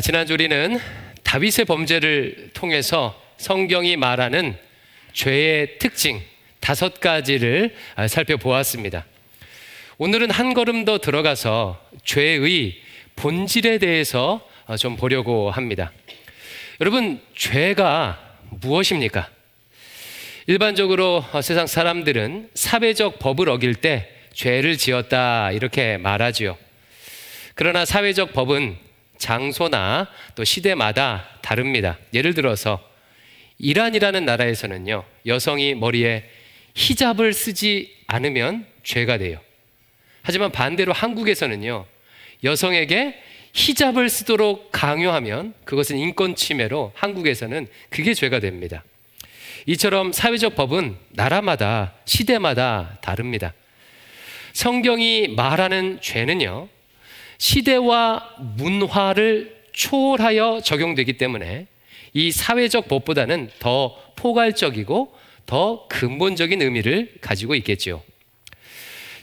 지난주 우리는 다윗의 범죄를 통해서 성경이 말하는 죄의 특징 5가지를 살펴보았습니다. 오늘은 한 걸음 더 들어가서 죄의 본질에 대해서 좀 보려고 합니다. 여러분, 죄가 무엇입니까? 일반적으로 세상 사람들은 사회적 법을 어길 때 죄를 지었다 이렇게 말하지요. 그러나 사회적 법은 장소나 또 시대마다 다릅니다. 예를 들어서 이란이라는 나라에서는요, 여성이 머리에 히잡을 쓰지 않으면 죄가 돼요. 하지만 반대로 한국에서는요, 여성에게 히잡을 쓰도록 강요하면 그것은 인권 침해로 한국에서는 그게 죄가 됩니다. 이처럼 사회적 법은 나라마다 시대마다 다릅니다. 성경이 말하는 죄는요, 시대와 문화를 초월하여 적용되기 때문에 이 사회적 법보다는 더 포괄적이고 더 근본적인 의미를 가지고 있겠죠.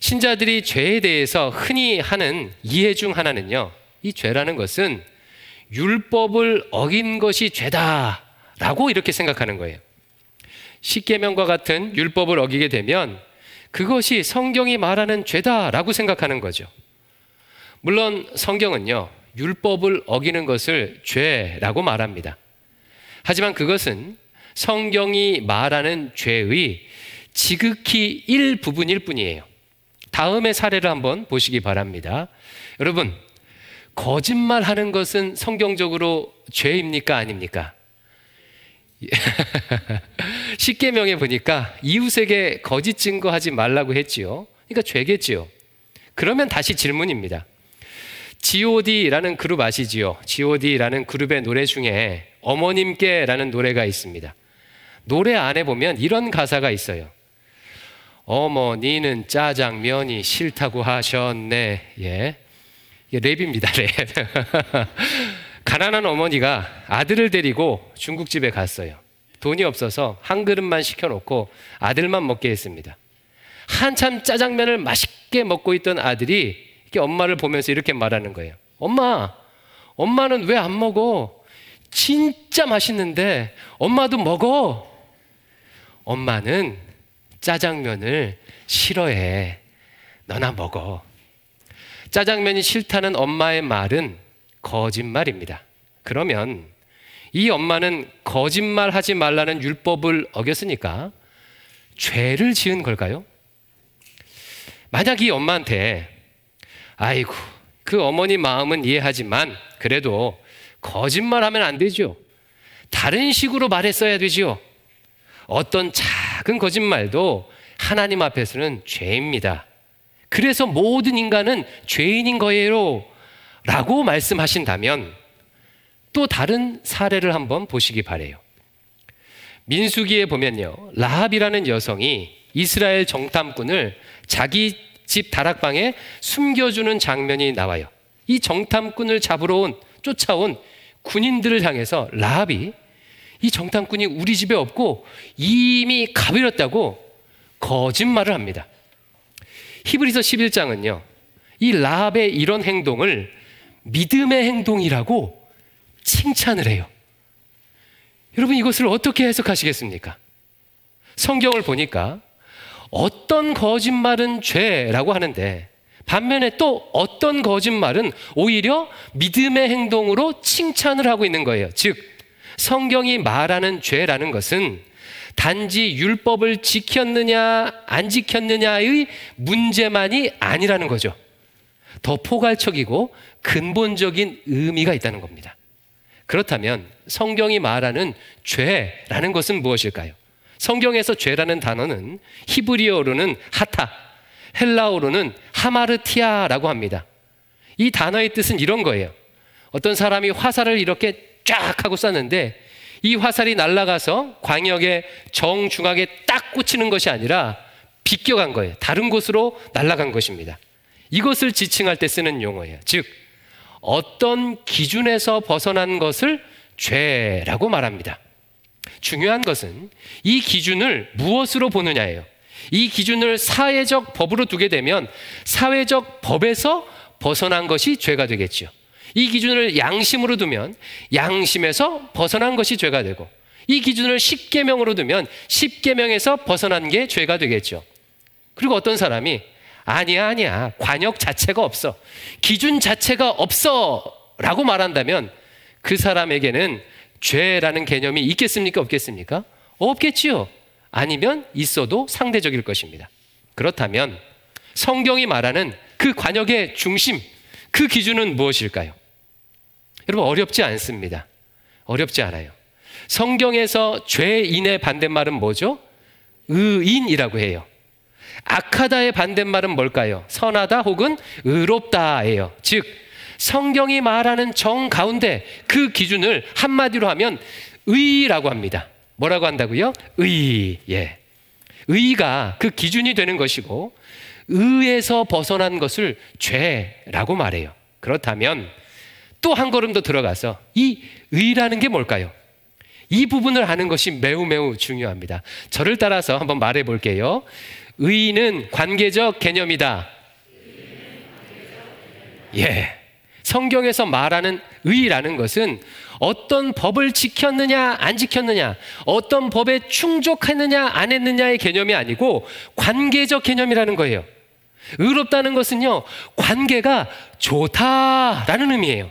신자들이 죄에 대해서 흔히 하는 이해 중 하나는요, 이 죄라는 것은 율법을 어긴 것이 죄다라고 이렇게 생각하는 거예요. 십계명과 같은 율법을 어기게 되면 그것이 성경이 말하는 죄다라고 생각하는 거죠. 물론 성경은요, 율법을 어기는 것을 죄라고 말합니다. 하지만 그것은 성경이 말하는 죄의 지극히 일부분일 뿐이에요. 다음의 사례를 한번 보시기 바랍니다. 여러분, 거짓말하는 것은 성경적으로 죄입니까? 아닙니까? 십계명에 보니까 이웃에게 거짓 증거하지 말라고 했지요. 그러니까 죄겠지요. 그러면 다시 질문입니다. G.O.D라는 그룹 아시지요? G.O.D라는 그룹의 노래 중에 어머님께라는 노래가 있습니다. 노래 안에 보면 이런 가사가 있어요. 어머니는 짜장면이 싫다고 하셨네. 예, 이게 랩입니다, 랩. 가난한 어머니가 아들을 데리고 중국집에 갔어요. 돈이 없어서 한 그릇만 시켜놓고 아들만 먹게 했습니다. 한참 짜장면을 맛있게 먹고 있던 아들이 엄마를 보면서 이렇게 말하는 거예요. 엄마, 엄마는 왜 안 먹어? 진짜 맛있는데 엄마도 먹어. 엄마는 짜장면을 싫어해. 너나 먹어. 짜장면이 싫다는 엄마의 말은 거짓말입니다. 그러면 이 엄마는 거짓말하지 말라는 율법을 어겼으니까 죄를 지은 걸까요? 만약 이 엄마한테 아이고, 그 어머니 마음은 이해하지만 그래도 거짓말하면 안 되죠. 다른 식으로 말했어야 되죠. 어떤 작은 거짓말도 하나님 앞에서는 죄입니다. 그래서 모든 인간은 죄인인 거예요 라고 말씀하신다면 또 다른 사례를 한번 보시기 바래요. 민수기에 보면요, 라합이라는 여성이 이스라엘 정탐꾼을 자기 집 다락방에 숨겨주는 장면이 나와요. 이 정탐꾼을 잡으러 쫓아온 군인들을 향해서 라합이 이 정탐꾼이 우리 집에 없고 이미 가버렸다고 거짓말을 합니다. 히브리서 11장은요, 이 라합의 이런 행동을 믿음의 행동이라고 칭찬을 해요. 여러분, 이것을 어떻게 해석하시겠습니까? 성경을 보니까 어떤 거짓말은 죄라고 하는데 반면에 또 어떤 거짓말은 오히려 믿음의 행동으로 칭찬을 하고 있는 거예요. 즉, 성경이 말하는 죄라는 것은 단지 율법을 지켰느냐 안 지켰느냐의 문제만이 아니라는 거죠. 더 포괄적이고 근본적인 의미가 있다는 겁니다. 그렇다면 성경이 말하는 죄라는 것은 무엇일까요? 성경에서 죄라는 단어는 히브리어로는 하타, 헬라어로는 하마르티아라고 합니다. 이 단어의 뜻은 이런 거예요. 어떤 사람이 화살을 이렇게 쫙 하고 쐈는데 이 화살이 날아가서 광역의 정중앙에 딱 꽂히는 것이 아니라 비껴간 거예요. 다른 곳으로 날아간 것입니다. 이것을 지칭할 때 쓰는 용어예요. 즉, 어떤 기준에서 벗어난 것을 죄라고 말합니다. 중요한 것은 이 기준을 무엇으로 보느냐예요. 이 기준을 사회적 법으로 두게 되면 사회적 법에서 벗어난 것이 죄가 되겠죠. 이 기준을 양심으로 두면 양심에서 벗어난 것이 죄가 되고, 이 기준을 십계명으로 두면 십계명에서 벗어난 게 죄가 되겠죠. 그리고 어떤 사람이 아니야 관역 자체가 없어, 기준 자체가 없어 라고 말한다면 그 사람에게는 죄라는 개념이 있겠습니까? 없겠습니까? 없겠지요. 아니면 있어도 상대적일 것입니다. 그렇다면 성경이 말하는 그 관역의 중심, 그 기준은 무엇일까요? 여러분, 어렵지 않습니다. 어렵지 않아요. 성경에서 죄인의 반대말은 뭐죠? 의인이라고 해요. 악하다의 반대말은 뭘까요? 선하다 혹은 의롭다예요. 즉 성경이 말하는 정 가운데 그 기준을 한마디로 하면 의라고 합니다. 뭐라고 한다고요? 의. 예. 의가 그 기준이 되는 것이고, 의에서 벗어난 것을 죄라고 말해요. 그렇다면 또 한 걸음 더 들어가서 이 의라는 게 뭘까요? 이 부분을 아는 것이 매우 중요합니다. 저를 따라서 한번 말해 볼게요. 의는 관계적 개념이다. 예. 성경에서 말하는 의라는 것은 어떤 법을 지켰느냐 안 지켰느냐, 어떤 법에 충족했느냐 안 했느냐의 개념이 아니고 관계적 개념이라는 거예요. 의롭다는 것은요, 관계가 좋다라는 의미예요.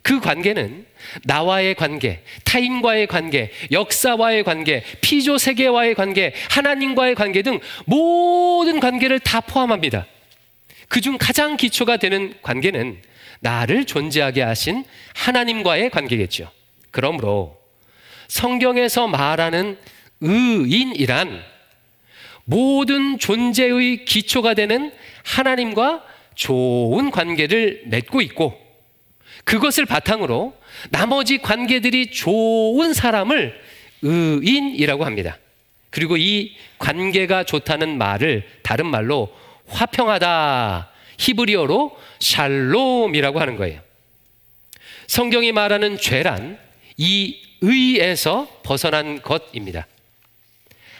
그 관계는 나와의 관계, 타인과의 관계, 역사와의 관계, 피조 세계와의 관계, 하나님과의 관계 등 모든 관계를 다 포함합니다. 그중 가장 기초가 되는 관계는 나를 존재하게 하신 하나님과의 관계겠죠. 그러므로 성경에서 말하는 의인이란 모든 존재의 기초가 되는 하나님과 좋은 관계를 맺고 있고, 그것을 바탕으로 나머지 관계들이 좋은 사람을 의인이라고 합니다. 그리고 이 관계가 좋다는 말을 다른 말로 화평하다, 히브리어로 샬롬이라고 하는 거예요. 성경이 말하는 죄란 이 의에서 벗어난 것입니다.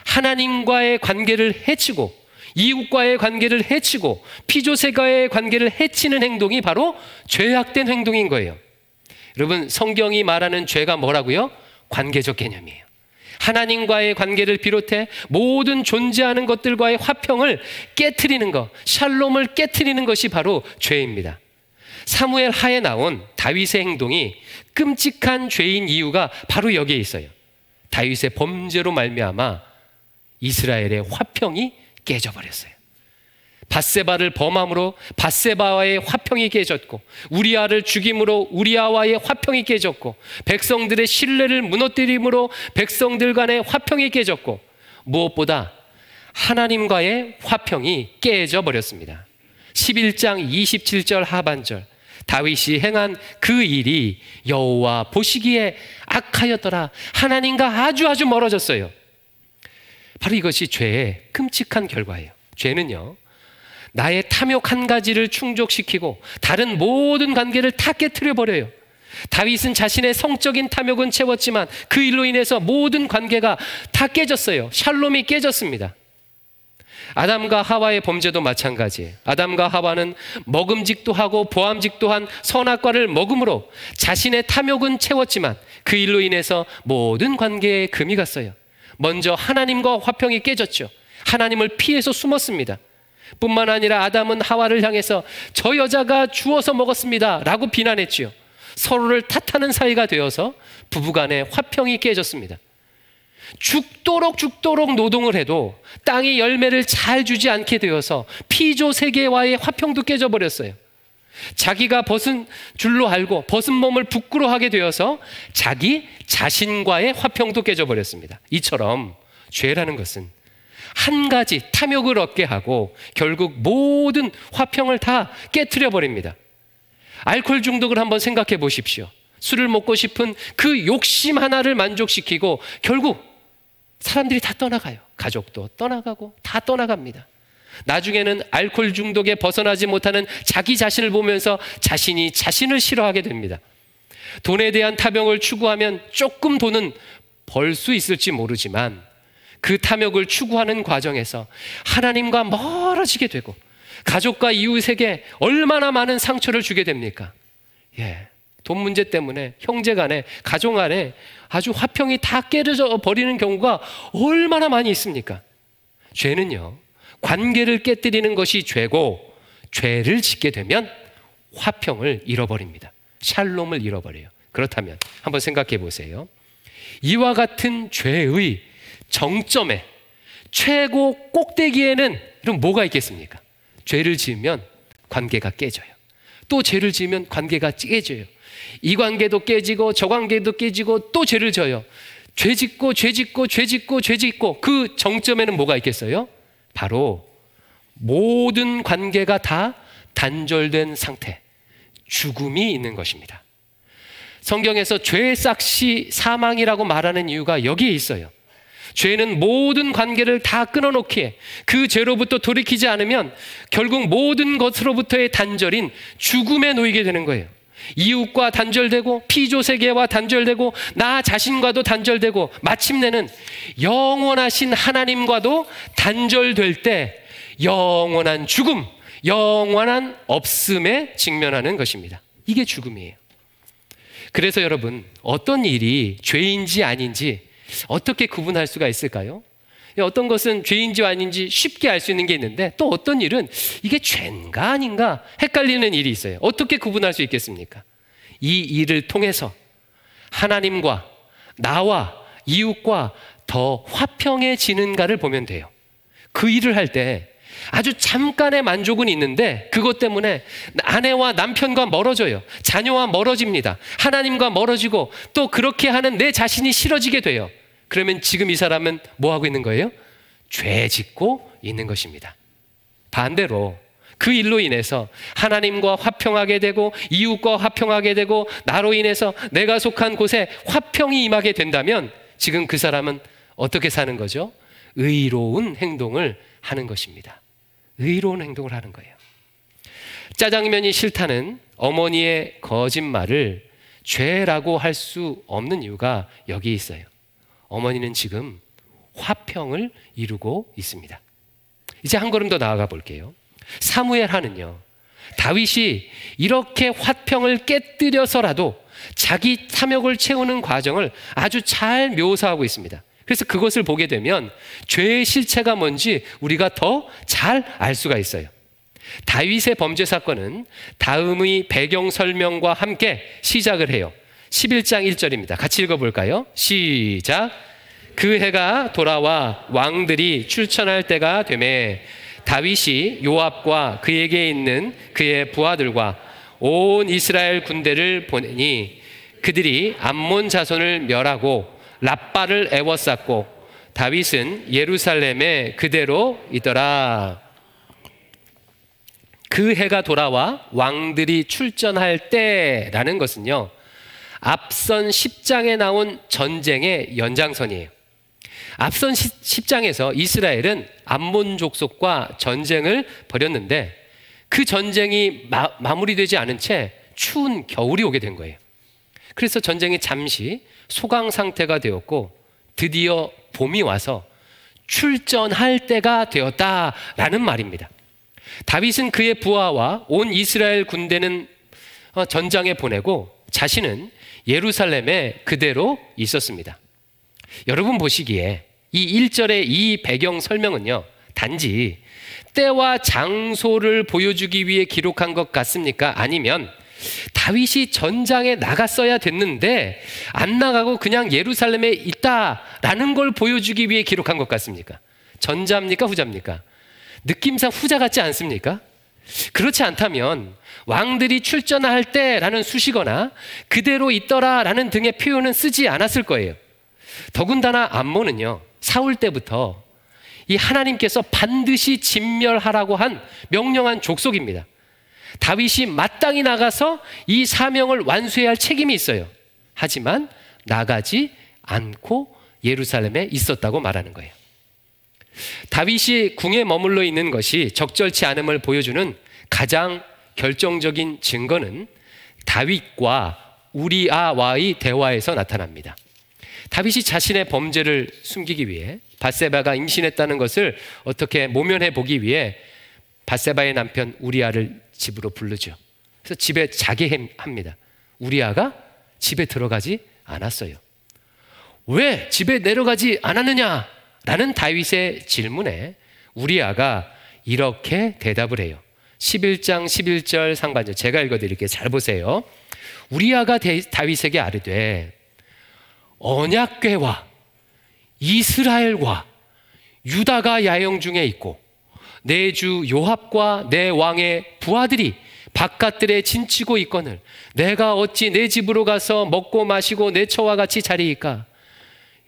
하나님과의 관계를 해치고, 이웃과의 관계를 해치고, 피조세계와의 관계를 해치는 행동이 바로 죄악된 행동인 거예요. 여러분, 성경이 말하는 죄가 뭐라고요? 관계적 개념이에요. 하나님과의 관계를 비롯해 모든 존재하는 것들과의 화평을 깨트리는 것, 샬롬을 깨트리는 것이 바로 죄입니다. 사무엘 하에 나온 다윗의 행동이 끔찍한 죄인 이유가 바로 여기에 있어요. 다윗의 범죄로 말미암아 이스라엘의 화평이 깨져버렸어요. 밧세바를 범함으로 밧세바와의 화평이 깨졌고, 우리아를 죽임으로 우리아와의 화평이 깨졌고, 백성들의 신뢰를 무너뜨림으로 백성들 간의 화평이 깨졌고, 무엇보다 하나님과의 화평이 깨져버렸습니다. 11장 27절 하반절, 다윗이 행한 그 일이 여호와 보시기에 악하였더라. 하나님과 아주 멀어졌어요. 바로 이것이 죄의 끔찍한 결과예요. 죄는요, 나의 탐욕 한 가지를 충족시키고 다른 모든 관계를 다 깨트려 버려요. 다윗은 자신의 성적인 탐욕은 채웠지만 그 일로 인해서 모든 관계가 다 깨졌어요. 샬롬이 깨졌습니다. 아담과 하와의 범죄도 마찬가지예요. 아담과 하와는 먹음직도 하고 보암직도 한 선악과를 먹음으로 자신의 탐욕은 채웠지만 그 일로 인해서 모든 관계에 금이 갔어요. 먼저 하나님과 화평이 깨졌죠. 하나님을 피해서 숨었습니다. 뿐만 아니라 아담은 하와를 향해서 저 여자가 주워서 먹었습니다 라고 비난했지요. 서로를 탓하는 사이가 되어서 부부간의 화평이 깨졌습니다. 죽도록 노동을 해도 땅이 열매를 잘 주지 않게 되어서 피조 세계와의 화평도 깨져버렸어요. 자기가 벗은 줄로 알고 벗은 몸을 부끄러워하게 되어서 자기 자신과의 화평도 깨져버렸습니다. 이처럼 죄라는 것은 한 가지 탐욕을 얻게 하고 결국 모든 화평을 다 깨트려 버립니다. 알코올 중독을 한번 생각해 보십시오. 술을 먹고 싶은 그 욕심 하나를 만족시키고 결국 사람들이 다 떠나가요. 가족도 떠나가고 다 떠나갑니다. 나중에는 알코올 중독에 벗어나지 못하는 자기 자신을 보면서 자신이 자신을 싫어하게 됩니다. 돈에 대한 탐욕을 추구하면 조금 돈은 벌 수 있을지 모르지만 그 탐욕을 추구하는 과정에서 하나님과 멀어지게 되고 가족과 이웃에게 얼마나 많은 상처를 주게 됩니까? 돈 문제 때문에 형제 간에, 가족 안에 아주 화평이 다 깨져 버리는 경우가 얼마나 많이 있습니까? 죄는요, 관계를 깨뜨리는 것이 죄고, 죄를 짓게 되면 화평을 잃어버립니다. 샬롬을 잃어버려요. 그렇다면 한번 생각해 보세요. 이와 같은 죄의 정점에, 최고 꼭대기에는 그럼 뭐가 있겠습니까? 죄를 지으면 관계가 깨져요. 또 죄를 지으면 관계가 깨져요. 이 관계도 깨지고 저 관계도 깨지고 또 죄를 져요. 죄 짓고 죄 짓고 죄 짓고 죄 짓고, 그 정점에는 뭐가 있겠어요? 바로 모든 관계가 다 단절된 상태, 죽음이 있는 것입니다. 성경에서 죄의 싹시 사망이라고 말하는 이유가 여기에 있어요. 죄는 모든 관계를 다 끊어놓기에, 그 죄로부터 돌이키지 않으면 결국 모든 것으로부터의 단절인 죽음에 놓이게 되는 거예요. 이웃과 단절되고, 피조세계와 단절되고, 나 자신과도 단절되고, 마침내는 영원하신 하나님과도 단절될 때 영원한 죽음, 영원한 없음에 직면하는 것입니다. 이게 죽음이에요. 그래서 여러분, 어떤 일이 죄인지 아닌지 어떻게 구분할 수가 있을까요? 어떤 것은 죄인지 아닌지 쉽게 알 수 있는 게 있는데, 또 어떤 일은 이게 죄인가 아닌가 헷갈리는 일이 있어요. 어떻게 구분할 수 있겠습니까? 이 일을 통해서 하나님과 나와 이웃과 더 화평해지는가를 보면 돼요. 그 일을 할 때 아주 잠깐의 만족은 있는데, 그것 때문에 아내와 남편과 멀어져요. 자녀와 멀어집니다. 하나님과 멀어지고, 또 그렇게 하는 내 자신이 싫어지게 돼요. 그러면 지금 이 사람은 뭐 하고 있는 거예요? 죄 짓고 있는 것입니다. 반대로 그 일로 인해서 하나님과 화평하게 되고, 이웃과 화평하게 되고, 나로 인해서 내가 속한 곳에 화평이 임하게 된다면 지금 그 사람은 어떻게 사는 거죠? 의로운 행동을 하는 것입니다. 의로운 행동을 하는 거예요. 짜장면이 싫다는 어머니의 거짓말을 죄라고 할 수 없는 이유가 여기 있어요. 어머니는 지금 화평을 이루고 있습니다. 이제 한 걸음 더 나아가 볼게요. 사무엘 하는요, 다윗이 이렇게 화평을 깨뜨려서라도 자기 탐욕을 채우는 과정을 아주 잘 묘사하고 있습니다. 그래서 그것을 보게 되면 죄의 실체가 뭔지 우리가 더 잘 알 수가 있어요. 다윗의 범죄 사건은 다음의 배경 설명과 함께 시작을 해요. 11장 1절입니다. 같이 읽어볼까요? 시작. 그 해가 돌아와 왕들이 출전할 때가 되매 다윗이 요압과 그에게 있는 그의 부하들과 온 이스라엘 군대를 보내니 그들이 암몬 자손을 멸하고 랍바를 애워쌌고 다윗은 예루살렘에 그대로 있더라. 그 해가 돌아와 왕들이 출전할 때라는 것은요, 앞선 10장에 나온 전쟁의 연장선이에요. 앞선 10장에서 이스라엘은 암몬 족속과 전쟁을 벌였는데, 그 전쟁이 마무리되지 않은 채 추운 겨울이 오게 된 거예요. 그래서 전쟁이 잠시 소강 상태가 되었고, 드디어 봄이 와서 출전할 때가 되었다라는 말입니다. 다윗은 그의 부하와 온 이스라엘 군대는 전장에 보내고 자신은 예루살렘에 그대로 있었습니다. 여러분 보시기에 이 1절의 이 배경 설명은요, 단지 때와 장소를 보여주기 위해 기록한 것 같습니까? 아니면 다윗이 전장에 나갔어야 됐는데 안 나가고 그냥 예루살렘에 있다라는 걸 보여주기 위해 기록한 것 같습니까? 전자입니까? 후자입니까? 느낌상 후자 같지 않습니까? 그렇지 않다면 왕들이 출전할 때라는 수식어나 그대로 있더라라는 등의 표현은 쓰지 않았을 거예요. 더군다나 암몬은요, 사울 때부터 이 하나님께서 반드시 진멸하라고 한 명령한 족속입니다. 다윗이 마땅히 나가서 이 사명을 완수해야 할 책임이 있어요. 하지만 나가지 않고 예루살렘에 있었다고 말하는 거예요. 다윗이 궁에 머물러 있는 것이 적절치 않음을 보여주는 가장 결정적인 증거는 다윗과 우리아와의 대화에서 나타납니다. 다윗이 자신의 범죄를 숨기기 위해 밧세바가 임신했다는 것을 어떻게 모면해 보기 위해 밧세바의 남편 우리아를 집으로 부르죠. 그래서 집에 자게 합니다. 우리아가 집에 들어가지 않았어요. 왜 집에 내려가지 않았느냐? 라는 다윗의 질문에 우리아가 이렇게 대답을 해요. 11장 11절 상반절 제가 읽어드릴게요. 잘 보세요. 우리아가 다윗에게 아뢰되 언약궤와 이스라엘과 유다가 야영 중에 있고 내 주 요압과 내 왕의 부하들이 바깥들에 진치고 있거늘 내가 어찌 내 집으로 가서 먹고 마시고 내 처와 같이 자리이까?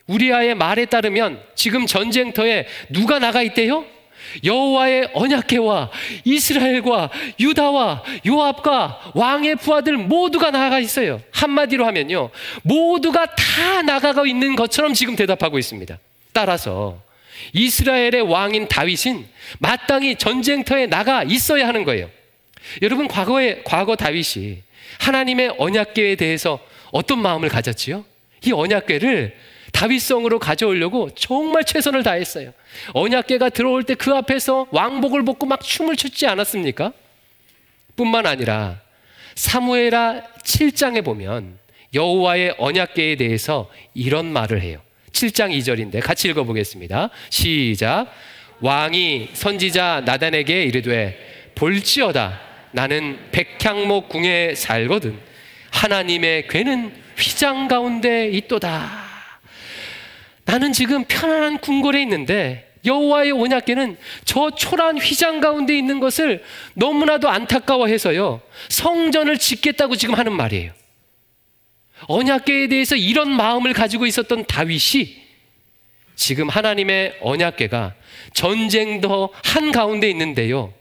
우리아의 말에 따르면 지금 전쟁터에 누가 나가 있대요? 여호와의 언약궤와 이스라엘과 유다와 요압과 왕의 부하들 모두가 나가 있어요. 한마디로 하면요, 모두가 다 나가고 있는 것처럼 지금 대답하고 있습니다. 따라서 이스라엘의 왕인 다윗은 마땅히 전쟁터에 나가 있어야 하는 거예요. 여러분, 과거 다윗이 하나님의 언약궤에 대해서 어떤 마음을 가졌지요? 이 언약궤를 다윗성으로 가져오려고 정말 최선을 다했어요. 언약궤가 들어올 때 그 앞에서 왕복을 벗고 막 춤을 췄지 않았습니까? 뿐만 아니라 사무엘하 7장에 보면 여호와의 언약궤에 대해서 이런 말을 해요. 7장 2절인데 같이 읽어보겠습니다. 시작. 왕이 선지자 나단에게 이르되 볼지어다 나는 백향목 궁에 살거든 하나님의 궤는 휘장 가운데 있도다. 나는 지금 편안한 궁궐에 있는데 여호와의 언약궤는 저 초라한 휘장 가운데 있는 것을 너무나도 안타까워해서요, 성전을 짓겠다고 지금 하는 말이에요. 언약궤에 대해서 이런 마음을 가지고 있었던 다윗이 지금 하나님의 언약궤가 전쟁터 한가운데 있는데요,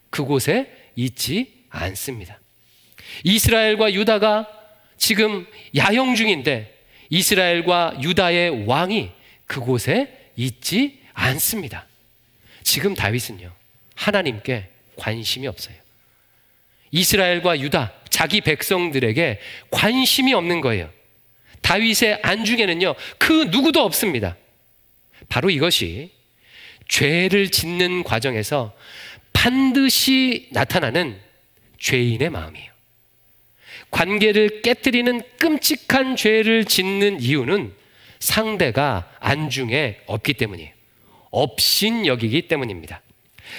그곳에 있지 않습니다. 이스라엘과 유다가 지금 야영 중인데 이스라엘과 유다의 왕이 그곳에 있지 않습니다. 지금 다윗은요, 하나님께 관심이 없어요. 이스라엘과 유다, 자기 백성들에게 관심이 없는 거예요. 다윗의 안중에는요, 그 누구도 없습니다. 바로 이것이 죄를 짓는 과정에서 반드시 나타나는 죄인의 마음이에요. 관계를 깨뜨리는 끔찍한 죄를 짓는 이유는 상대가 안중에 없기 때문이에요. 업신여기기 때문입니다.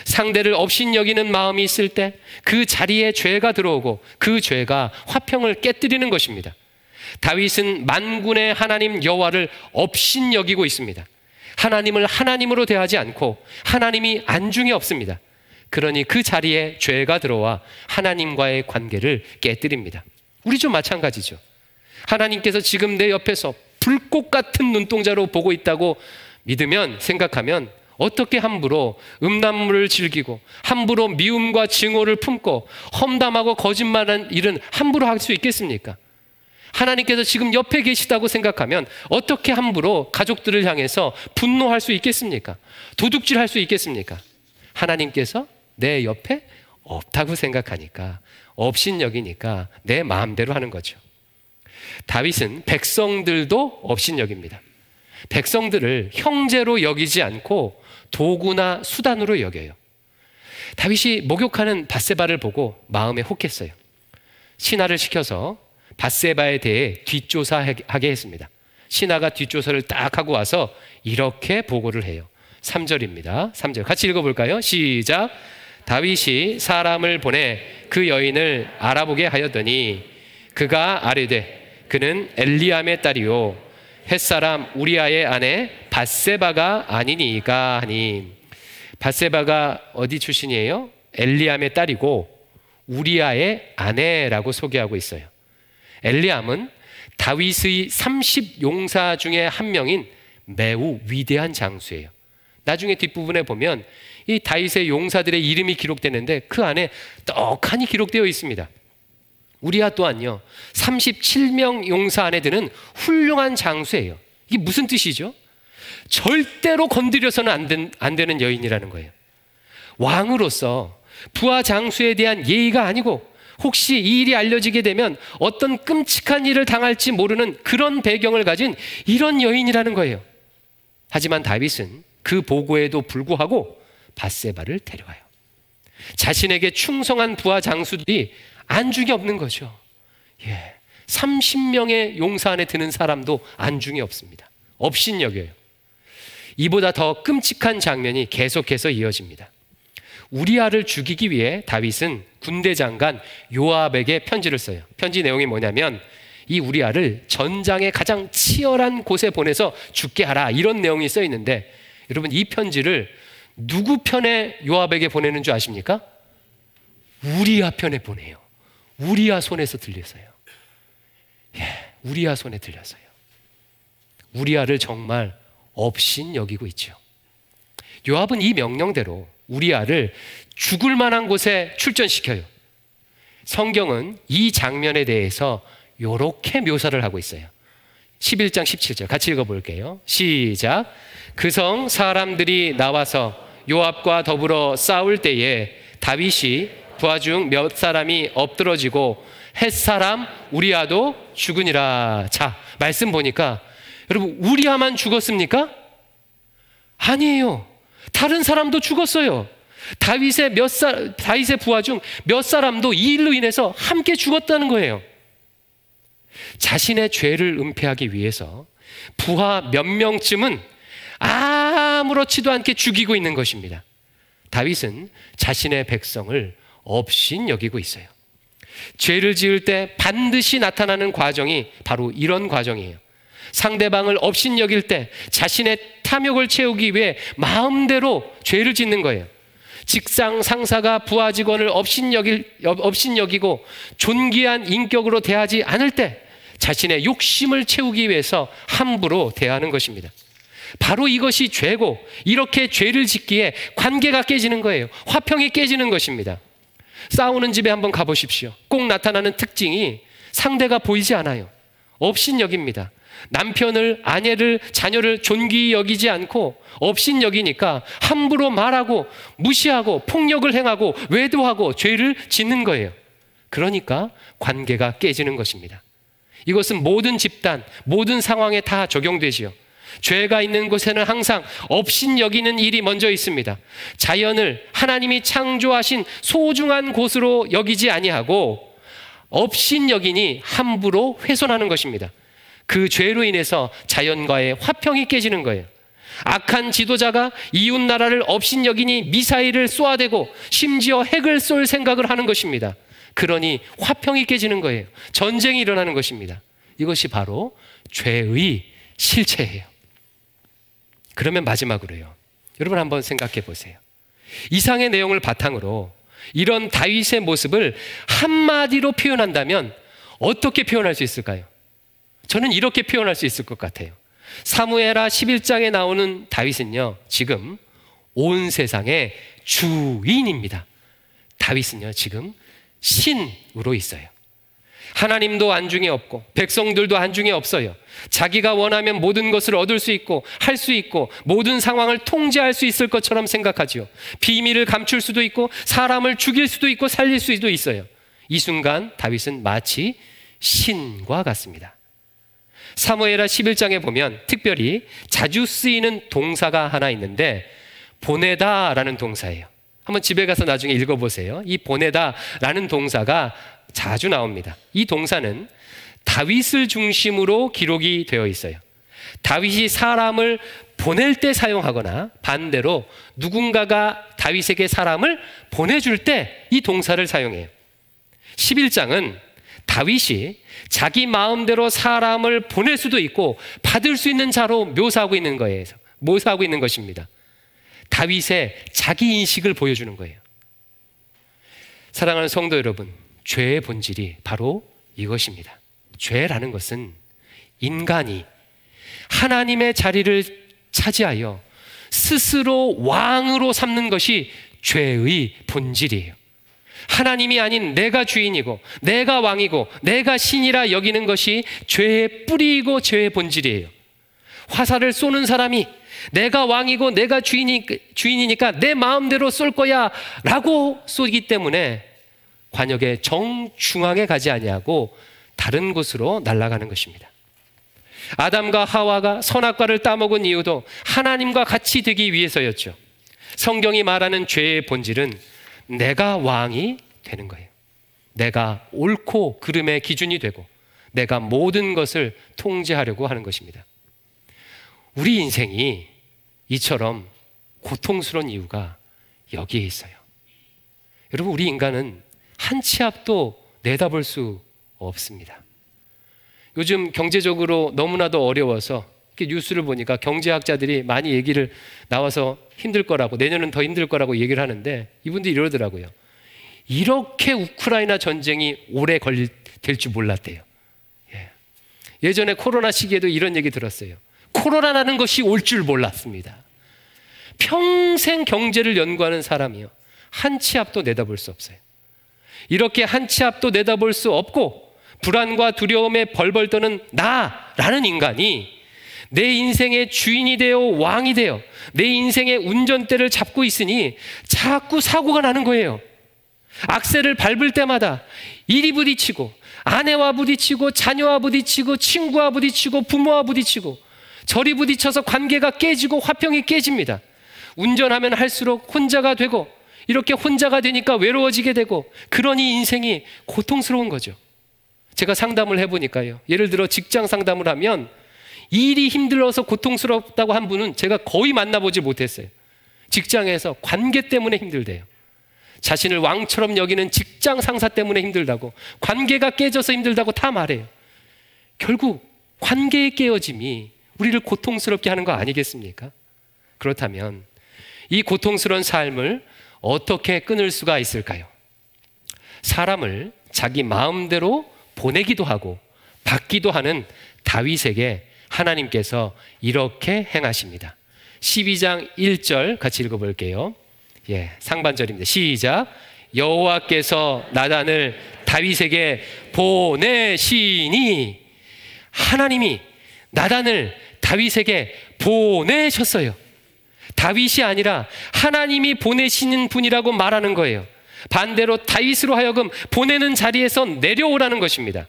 상대를 업신여기는 마음이 있을 때 그 자리에 죄가 들어오고 그 죄가 화평을 깨뜨리는 것입니다. 다윗은 만군의 하나님 여호와를 업신여기고 있습니다. 하나님을 하나님으로 대하지 않고 하나님이 안중에 없습니다. 그러니 그 자리에 죄가 들어와 하나님과의 관계를 깨뜨립니다. 우리도 마찬가지죠. 하나님께서 지금 내 옆에서 불꽃 같은 눈동자로 보고 있다고 믿으면, 생각하면 어떻게 함부로 음란물을 즐기고 함부로 미움과 증오를 품고 험담하고 거짓말한 일은 함부로 할 수 있겠습니까? 하나님께서 지금 옆에 계시다고 생각하면 어떻게 함부로 가족들을 향해서 분노할 수 있겠습니까? 도둑질할 수 있겠습니까? 하나님께서 내 옆에 없다고 생각하니까, 업신여기니까 내 마음대로 하는 거죠. 다윗은 백성들도 업신여깁니다. 백성들을 형제로 여기지 않고 도구나 수단으로 여겨요. 다윗이 목욕하는 밧세바를 보고 마음에 혹했어요. 신하를 시켜서 밧세바에 대해 뒷조사하게 했습니다. 신하가 뒷조사를 딱 하고 와서 이렇게 보고를 해요. 3절입니다. 3절 같이 읽어볼까요? 시작. 다윗이 사람을 보내 그 여인을 알아보게 하였더니 그가 아뢰되 그는 엘리암의 딸이요 햇사람 우리아의 아내 밧세바가 아니니까 하니, 밧세바가 어디 출신이에요? 엘리암의 딸이고 우리아의 아내라고 소개하고 있어요. 엘리암은 다윗의 30용사 중에 한 명인 매우 위대한 장수예요. 나중에 뒷부분에 보면 이 다윗의 용사들의 이름이 기록되는데 그 안에 떡하니 기록되어 있습니다. 우리아 또한요 37명 용사 안에 드는 훌륭한 장수예요. 이게 무슨 뜻이죠? 절대로 건드려서는 안 되는 여인이라는 거예요. 왕으로서 부하 장수에 대한 예의가 아니고 혹시 이 일이 알려지게 되면 어떤 끔찍한 일을 당할지 모르는 그런 배경을 가진 이런 여인이라는 거예요. 하지만 다윗은 그 보고에도 불구하고 밧세바를 데려와요. 자신에게 충성한 부하 장수들이 안중에 없는 거죠. 30명의 용사 안에 드는 사람도 안중에 없습니다. 업신여겨요. 이보다 더 끔찍한 장면이 계속해서 이어집니다. 우리아를 죽이기 위해 다윗은 군대 장관 요압에게 편지를 써요. 편지 내용이 뭐냐면 이 우리아를 전장의 가장 치열한 곳에 보내서 죽게 하라, 이런 내용이 써 있는데, 여러분 이 편지를 누구 편에 요압에게 보내는 줄 아십니까? 우리아 편에 보내요. 우리아 손에서 들려서요. 우리아 손에 들려서요. 우리아를 정말 업신 여기고 있죠. 요압은 이 명령대로 우리아를 죽을 만한 곳에 출전시켜요. 성경은 이 장면에 대해서 이렇게 묘사를 하고 있어요. 11장 17절 같이 읽어볼게요. 시작. 그 성 사람들이 나와서 요압과 더불어 싸울 때에 다윗이 부하 중 몇 사람이 엎드러지고 헷사람 우리아도 죽으니라. 자, 말씀 보니까 여러분 우리아만 죽었습니까? 아니에요. 다른 사람도 죽었어요. 다윗의 부하 중 몇 사람도 이 일로 인해서 함께 죽었다는 거예요. 자신의 죄를 은폐하기 위해서 부하 몇 명쯤은 아무렇지도 않게 죽이고 있는 것입니다. 다윗은 자신의 백성을 업신 여기고 있어요. 죄를 지을 때 반드시 나타나는 과정이 바로 이런 과정이에요. 상대방을 업신 여길 때 자신의 탐욕을 채우기 위해 마음대로 죄를 짓는 거예요. 직장 상사가 부하 직원을 업신 여기고 존귀한 인격으로 대하지 않을 때 자신의 욕심을 채우기 위해서 함부로 대하는 것입니다. 바로 이것이 죄고, 이렇게 죄를 짓기에 관계가 깨지는 거예요. 화평이 깨지는 것입니다. 싸우는 집에 한번 가보십시오. 꼭 나타나는 특징이 상대가 보이지 않아요. 업신여깁니다. 남편을, 아내를, 자녀를 존귀히 여기지 않고 업신여기니까 함부로 말하고 무시하고 폭력을 행하고 외도하고 죄를 짓는 거예요. 그러니까 관계가 깨지는 것입니다. 이것은 모든 집단, 모든 상황에 다 적용되지요. 죄가 있는 곳에는 항상 업신여기는 일이 먼저 있습니다. 자연을 하나님이 창조하신 소중한 곳으로 여기지 아니하고 업신여기니 함부로 훼손하는 것입니다. 그 죄로 인해서 자연과의 화평이 깨지는 거예요. 악한 지도자가 이웃 나라를 업신여기니 미사일을 쏘아대고 심지어 핵을 쏠 생각을 하는 것입니다. 그러니 화평이 깨지는 거예요. 전쟁이 일어나는 것입니다. 이것이 바로 죄의 실체예요. 그러면 마지막으로요, 여러분 한번 생각해 보세요. 이상의 내용을 바탕으로 이런 다윗의 모습을 한마디로 표현한다면 어떻게 표현할 수 있을까요? 저는 이렇게 표현할 수 있을 것 같아요. 사무엘하 11장에 나오는 다윗은요, 지금 온 세상의 주인입니다. 다윗은요, 지금 신으로 있어요. 하나님도 안중에 없고 백성들도 안중에 없어요. 자기가 원하면 모든 것을 얻을 수 있고 할 수 있고 모든 상황을 통제할 수 있을 것처럼 생각하지요. 비밀을 감출 수도 있고 사람을 죽일 수도 있고 살릴 수도 있어요. 이 순간 다윗은 마치 신과 같습니다. 사무엘하 11장에 보면 특별히 자주 쓰이는 동사가 하나 있는데 보내다라는 동사예요. 한번 집에 가서 나중에 읽어보세요. 이 보내다라는 동사가 자주 나옵니다. 이 동사는 다윗을 중심으로 기록이 되어 있어요. 다윗이 사람을 보낼 때 사용하거나 반대로 누군가가 다윗에게 사람을 보내줄 때 이 동사를 사용해요. 11장은 다윗이 자기 마음대로 사람을 보낼 수도 있고 받을 수 있는 자로 묘사하고 있는 거예요. 묘사하고 있는 것입니다. 다윗의 자기 인식을 보여주는 거예요. 사랑하는 성도 여러분, 죄의 본질이 바로 이것입니다. 죄라는 것은 인간이 하나님의 자리를 차지하여 스스로 왕으로 삼는 것이 죄의 본질이에요. 하나님이 아닌 내가 주인이고 내가 왕이고 내가 신이라 여기는 것이 죄의 뿌리이고 죄의 본질이에요. 화살을 쏘는 사람이 내가 왕이고 내가 주인이니까 내 마음대로 쏠 거야 라고 쏘기 때문에 관역의 정중앙에 가지 아니하고 다른 곳으로 날아가는 것입니다. 아담과 하와가 선악과를 따먹은 이유도 하나님과 같이 되기 위해서였죠. 성경이 말하는 죄의 본질은 내가 왕이 되는 거예요. 내가 옳고 그름의 기준이 되고 내가 모든 것을 통제하려고 하는 것입니다. 우리 인생이 이처럼 고통스러운 이유가 여기에 있어요. 여러분, 우리 인간은 한 치 앞도 내다볼 수 없습니다. 요즘 경제적으로 너무나도 어려워서 이렇게 뉴스를 보니까 경제학자들이 많이 얘기를 나와서 힘들 거라고, 내년은 더 힘들 거라고 얘기를 하는데, 이분들이 이러더라고요. 이렇게 우크라이나 전쟁이 오래 될 줄 몰랐대요. 예전에 코로나 시기에도 이런 얘기 들었어요. 코로나라는 것이 올 줄 몰랐습니다. 평생 경제를 연구하는 사람이요, 한 치 앞도 내다볼 수 없어요. 이렇게 한 치 앞도 내다볼 수 없고 불안과 두려움에 벌벌 떠는 나라는 인간이 내 인생의 주인이 되어 왕이 되어 내 인생의 운전대를 잡고 있으니 자꾸 사고가 나는 거예요. 악셀을 밟을 때마다 이리 부딪히고, 아내와 부딪히고, 자녀와 부딪히고, 친구와 부딪히고, 부모와 부딪히고, 저리 부딪혀서 관계가 깨지고 화평이 깨집니다. 운전하면 할수록 혼자가 되고, 이렇게 혼자가 되니까 외로워지게 되고, 그러니 인생이 고통스러운 거죠. 제가 상담을 해보니까요, 예를 들어 직장 상담을 하면 일이 힘들어서 고통스럽다고 한 분은 제가 거의 만나보지 못했어요. 직장에서 관계 때문에 힘들대요. 자신을 왕처럼 여기는 직장 상사 때문에 힘들다고, 관계가 깨져서 힘들다고 다 말해요. 결국 관계의 깨어짐이 우리를 고통스럽게 하는 거 아니겠습니까? 그렇다면 이 고통스러운 삶을 어떻게 끊을 수가 있을까요? 사람을 자기 마음대로 보내기도 하고 받기도 하는 다윗에게 하나님께서 이렇게 행하십니다. 12장 1절 같이 읽어볼게요. 상반절입니다. 시작. 여호와께서 나단을 다윗에게 보내시니, 하나님이 나단을 다윗에게 보내셨어요. 다윗이 아니라 하나님이 보내시는 분이라고 말하는 거예요. 반대로 다윗으로 하여금 보내는 자리에서 내려오라는 것입니다.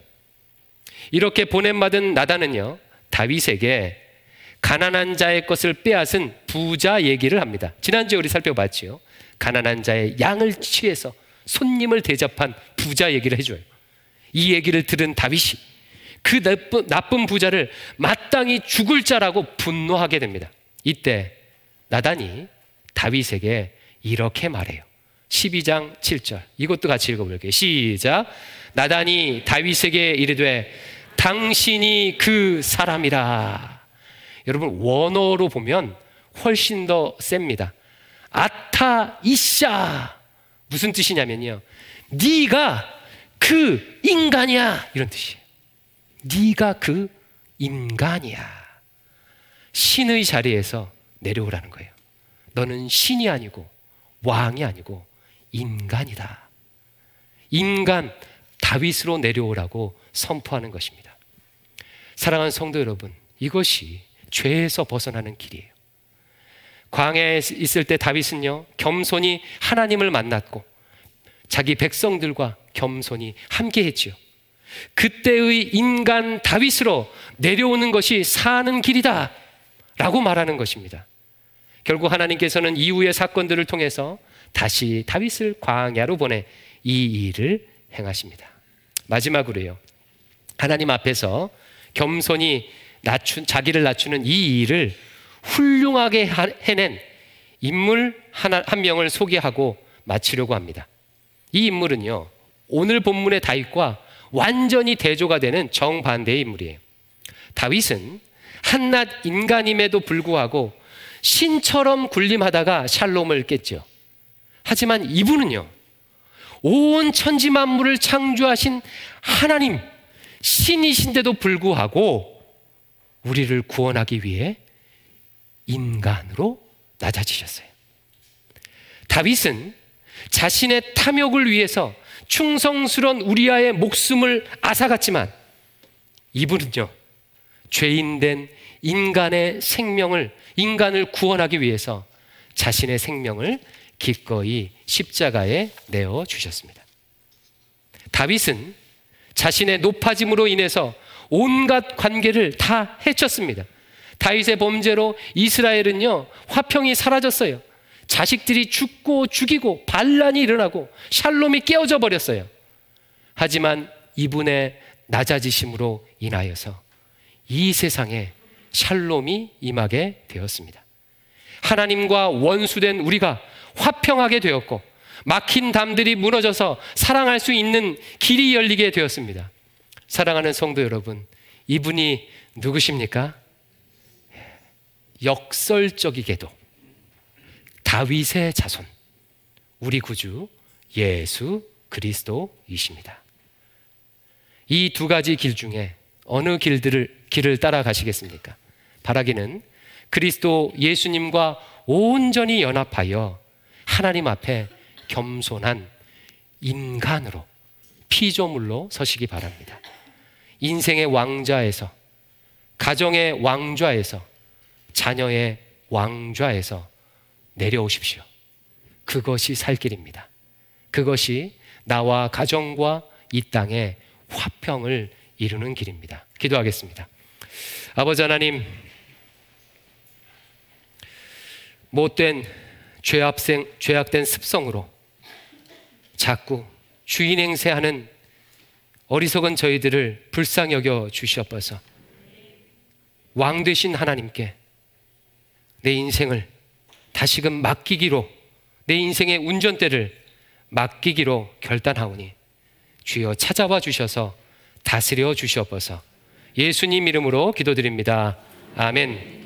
이렇게 보냄받은 나단은요, 다윗에게 가난한 자의 것을 빼앗은 부자 얘기를 합니다. 지난주에 우리 살펴봤지요. 가난한 자의 양을 취해서 손님을 대접한 부자 얘기를 해줘요. 이 얘기를 들은 다윗이 그 나쁜 부자를 마땅히 죽을 자라고 분노하게 됩니다. 이때 나단이 다윗에게 이렇게 말해요. 12장 7절, 이것도 같이 읽어볼게요. 시작. 나단이 다윗에게 이르되 당신이 그 사람이라. 여러분, 원어로 보면 훨씬 더 셉니다. 아타 이샤. 무슨 뜻이냐면요, 네가 그 인간이야, 이런 뜻이에요. 네가 그 인간이야. 신의 자리에서 내려오라는 거예요. 너는 신이 아니고 왕이 아니고 인간이다. 인간 다윗으로 내려오라고 선포하는 것입니다. 사랑하는 성도 여러분, 이것이 죄에서 벗어나는 길이에요. 광야에 있을 때 다윗은요, 겸손히 하나님을 만났고 자기 백성들과 겸손히 함께 했지요. 그때의 인간 다윗으로 내려오는 것이 사는 길이다 라고 말하는 것입니다. 결국 하나님께서는 이후의 사건들을 통해서 다시 다윗을 광야로 보내 이 일을 행하십니다. 마지막으로요, 하나님 앞에서 겸손히 자기를 낮추는 이 일을 훌륭하게 해낸 인물 한 명을 소개하고 마치려고 합니다. 이 인물은요, 오늘 본문의 다윗과 완전히 대조가 되는 정반대의 인물이에요. 다윗은 한낱 인간임에도 불구하고 신처럼 군림하다가 샬롬을 깼죠. 하지만 이분은요, 온 천지 만물을 창조하신 하나님, 신이신데도 불구하고 우리를 구원하기 위해 인간으로 낮아지셨어요. 다윗은 자신의 탐욕을 위해서 충성스러운 우리아의 목숨을 앗아갔지만, 이분은요, 죄인된 인간의 생명을, 인간을 구원하기 위해서 자신의 생명을 기꺼이 십자가에 내어 주셨습니다. 다윗은 자신의 높아짐으로 인해서 온갖 관계를 다 해쳤습니다. 다윗의 범죄로 이스라엘은요, 화평이 사라졌어요. 자식들이 죽고 죽이고 반란이 일어나고 샬롬이 깨어져 버렸어요. 하지만 이분의 낮아지심으로 인하여서 이 세상에 샬롬이 임하게 되었습니다. 하나님과 원수된 우리가 화평하게 되었고 막힌 담들이 무너져서 사랑할 수 있는 길이 열리게 되었습니다. 사랑하는 성도 여러분, 이분이 누구십니까? 역설적이게도 다윗의 자손, 우리 구주 예수 그리스도이십니다. 이 두 가지 길 중에 어느 길을 따라가시겠습니까? 바라기는 그리스도 예수님과 온전히 연합하여 하나님 앞에 겸손한 인간으로, 피조물로 서시기 바랍니다. 인생의 왕좌에서, 가정의 왕좌에서, 자녀의 왕좌에서 내려오십시오. 그것이 살 길입니다. 그것이 나와 가정과 이 땅의 화평을 이루는 길입니다. 기도하겠습니다. 아버지 하나님, 못된 죄악된 습성으로 자꾸 주인 행세하는 어리석은 저희들을 불쌍히 여겨 주시옵소서. 왕 되신 하나님께 내 인생을 다시금 맡기기로, 내 인생의 운전대를 맡기기로 결단하오니 주여 찾아와 주셔서 다스려 주시옵소서. 예수님 이름으로 기도드립니다. 아멘.